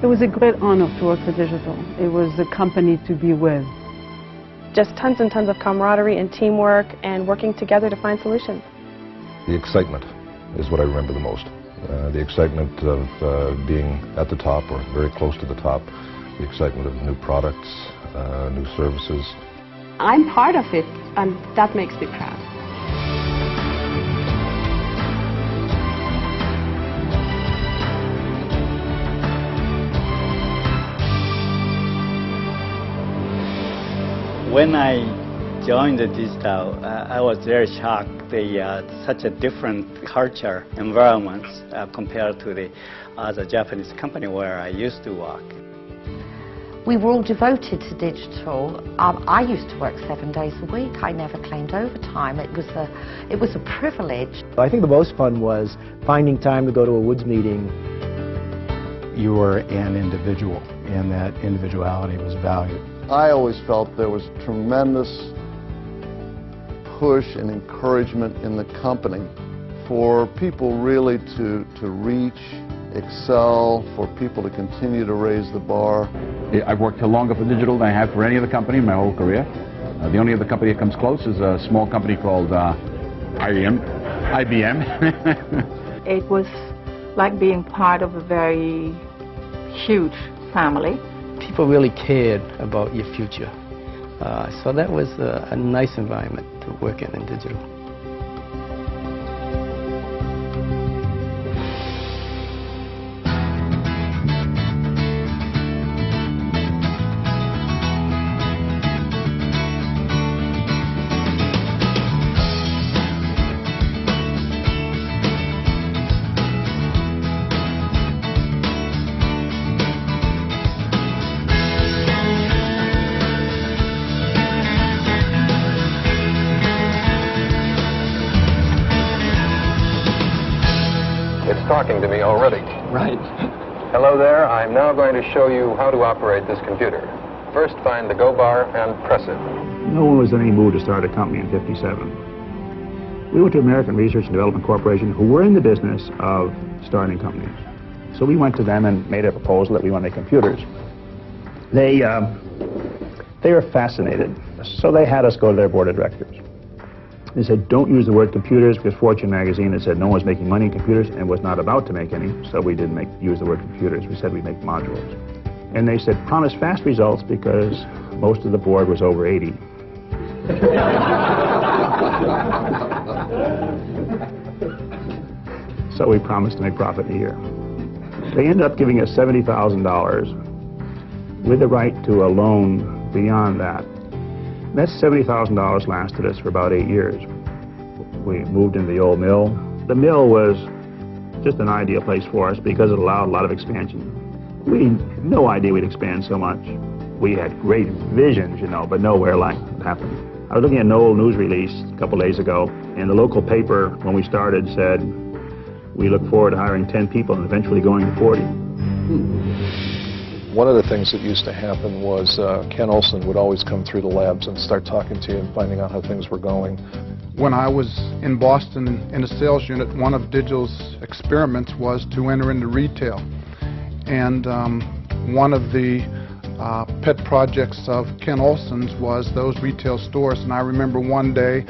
It was a great honor to work for Digital. It was a company to be with. Just tons and tons of camaraderie and teamwork and working together to find solutions. The excitement is what I remember the most. The excitement of being at the top or very close to the top. The excitement of new products, new services. I'm part of it, and that makes me proud. When I joined the Digital, I was very shocked. Such a different culture, environment compared to the other Japanese company where I used to work. We were all devoted to Digital. I used to work 7 days a week. I never claimed overtime. It was a privilege. I think the most fun was finding time to go to a Woods meeting. You were an individual, and that individuality was valued. I always felt there was tremendous push and encouragement in the company for people really to reach, excel, for people to continue to raise the bar. I've worked longer for Digital than I have for any other company in my whole career. The only other company that comes close is a small company called IBM. It was like being part of a very huge family. People really cared about your future. So that was a nice environment to work in Digital. It's talking to me already. Right. Hello there. I'm now going to show you how to operate this computer. First, find the go bar and press it. No one was in any mood to start a company in '57. We went to American Research and Development Corporation, who were in the business of starting companies. So we went to them and made a proposal that we want to make computers. They were fascinated. So they had us go to their board of directors. They said, don't use the word computers, because Fortune magazine had said no one was making money in computers and was not about to make any, so we didn't use the word computers. We said we'd make modules. And they said, promise fast results, because most of the board was over 80. So we promised to make profit in a year. They ended up giving us $70,000 with the right to a loan beyond that. That $70,000 lasted us for about 8 years. We moved into the old mill. The mill was just an ideal place for us because it allowed a lot of expansion. We had no idea we'd expand so much. We had great visions, you know, but nowhere like it happened. I was looking at an old news release a couple days ago, and the local paper, when we started, said, we look forward to hiring 10 people and eventually going to 40. One of the things that used to happen was Ken Olson would always come through the labs and start talking to you and finding out how things were going. When I was in Boston in a sales unit, one of Digital's experiments was to enter into retail. And one of the pet projects of Ken Olson's was those retail stores. And I remember one day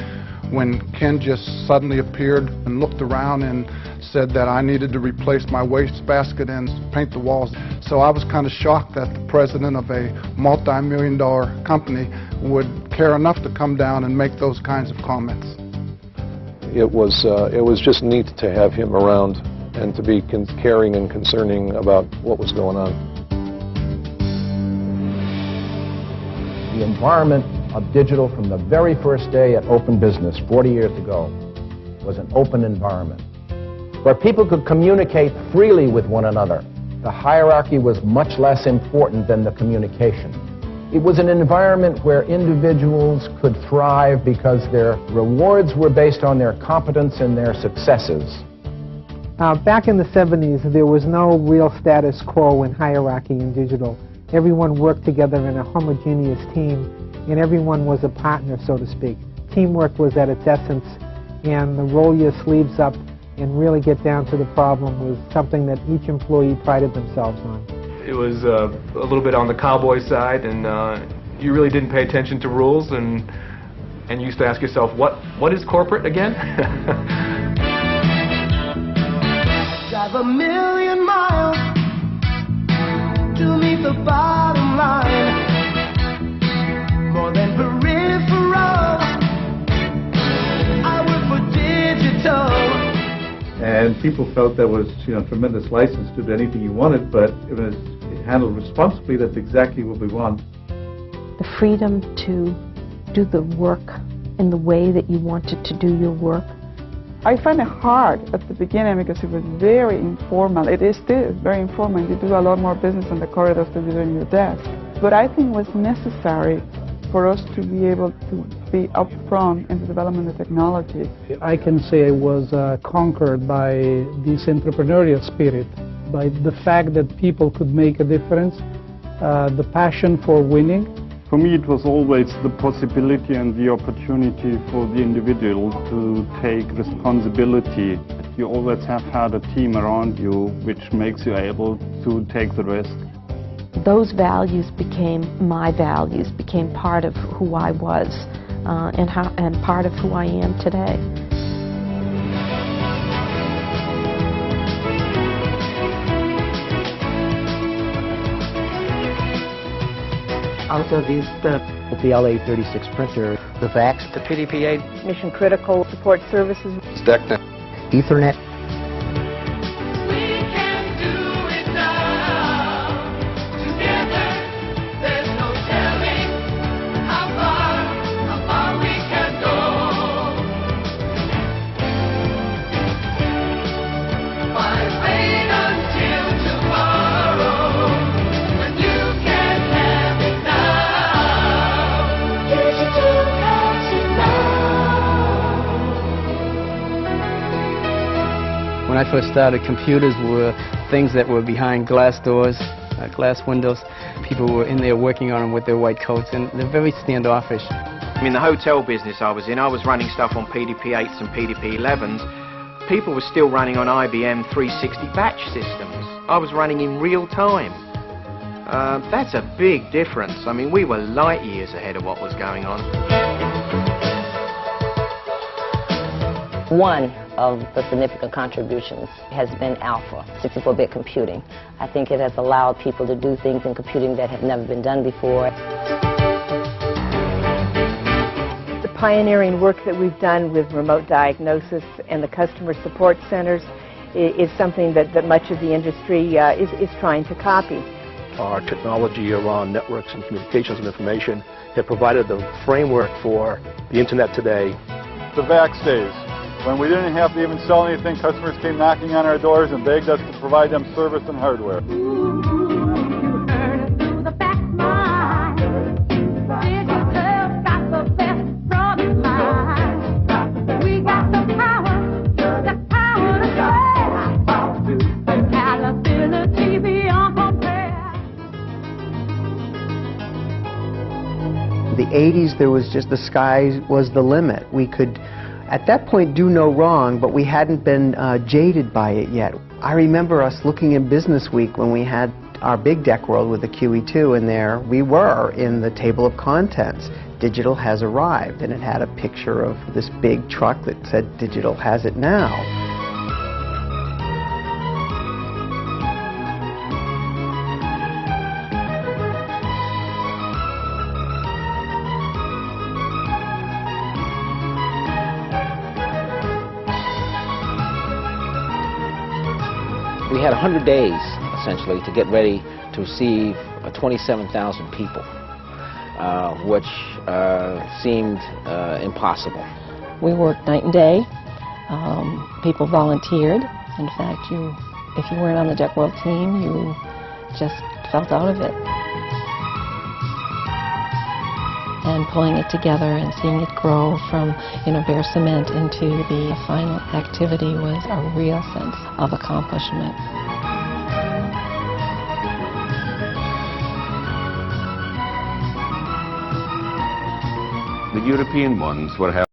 when Ken just suddenly appeared and looked around and said that I needed to replace my wastebasket and paint the walls. So I was kind of shocked that the president of a multi-million-dollar company would care enough to come down and make those kinds of comments. It was just neat to have him around and to be caring and concerning about what was going on. The environment of Digital from the very first day at Open Business 40 years ago was an open environment where people could communicate freely with one another. The hierarchy was much less important than the communication. It was an environment where individuals could thrive because their rewards were based on their competence and their successes. Back in the 70s, there was no real status quo in hierarchy in Digital. Everyone worked together in a homogeneous team, and everyone was a partner, so to speak. Teamwork was at its essence, and the roll your sleeves up and really get down to the problem was something that each employee prided themselves on. It was a little bit on the cowboy side, and you really didn't pay attention to rules, and you used to ask yourself, what is corporate again? Drive a million miles to meet the bottom line. More than peripheral, I work for digital. And people felt there was, tremendous license to do anything you wanted, but it was handled responsibly. That's exactly what we want. The freedom to do the work in the way that you wanted to do your work. I find it hard at the beginning because it was very informal. It is still very informal. You do a lot more business in the corridors than you do in your desk. But I think it was necessary for us to be able to be upfront in the development of technology. I can say I was conquered by this entrepreneurial spirit, by the fact that people could make a difference, the passion for winning. For me, it was always the possibility and the opportunity for the individual to take responsibility. You always have had a team around you, which makes you able to take the risk. Those values became my values, became part of who I was and part of who I am today. Alta Vista, the LA36 printer, the VAX, the PDP-8, mission critical support services, STECNA, Ethernet. When I first started, computers were things that were behind glass doors, glass windows. People were in there working on them with their white coats, and they're very standoffish. I mean, the hotel business I was in, I was running stuff on PDP-8s and PDP-11s. People were still running on IBM 360 batch systems. I was running in real time. That's a big difference. I mean, we were light years ahead of what was going on. One of the significant contributions has been Alpha, 64-bit computing. I think it has allowed people to do things in computing that have never been done before. The pioneering work that we've done with remote diagnosis and the customer support centers is something that much of the industry is trying to copy. Our technology around networks and communications and information have provided the framework for the internet today. The VAX days, when we didn't have to even sell anything, customers came knocking on our doors and begged us to provide them service and hardware. In the 80s, there was just the sky was the limit. We could, at that point, do no wrong, but we hadn't been jaded by it yet. I remember us looking in Business Week when we had our big deck world with the QE2, and there we were in the table of contents. Digital has arrived, and it had a picture of this big truck that said, "Digital has it now." We had 100 days, essentially, to get ready to receive 27,000 people, which seemed impossible. We worked night and day. People volunteered. In fact, if you weren't on the Deck World team, you just felt out of it. And pulling it together and seeing it grow from, bare cement into the final activity was a real sense of accomplishment. The European ones were held